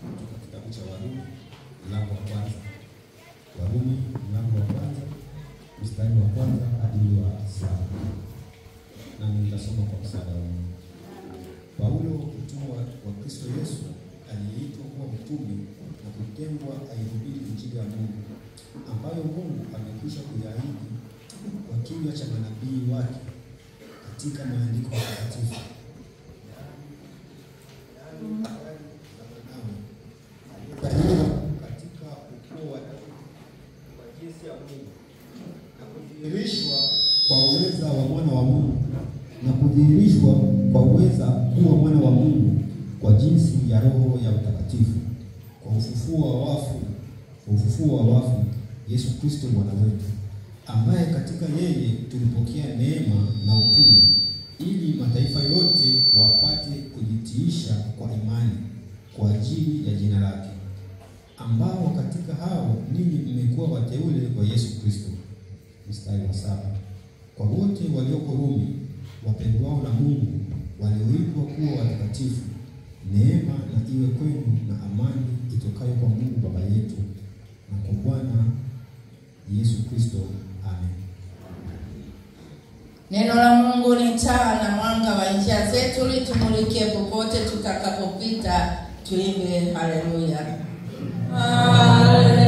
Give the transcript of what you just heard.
Kitabu cha Warumi mlango wa kwanza. Warumi mlango wa kwanza mstari wa kwanza hadi wa 7. Na nitasoma kwa msaada wa Mungu. Paulo, mtumwa wa Kristo Yesu, aliyeitwa kuwa mtume na kutengwa aihubiri injili ya Mungu, ambayo Mungu amekwisha kuyaahidi kwa kinywa cha manabii wake katika maandiko matakatifu. Katika ukoo wa jinsi ya Mungu na kudhihirishwa kwa uweza wa mwana wa Mungu na kudhihirishwa kwa uweza kuwa mwana wa Mungu kwa jinsi ya Roho ya utakatifu, kwa ufufuo wa wafu Yesu Kristo Bwana wetu, ambaye katika yeye tulipokea neema na utume, ili mataifa yote wapate kujitiisha kwa imani kwa ajili ya jina lake, ambao katika hao ninyi mmekuwa wateule wa Yesu Kristo. Mstari wa 7. Kwa wote walioko Rumi, wapendwao na Mungu, walioitwa kuwa watakatifu, neema na iwe kwenu na amani itokayo kwa Mungu Baba yetu na kwa Bwana Yesu Kristo. Amen. Neno la Mungu ni taa na mwanga wa njia zetu, litumulikie popote tutakapopita. Tuimbe haleluya. Haleluya.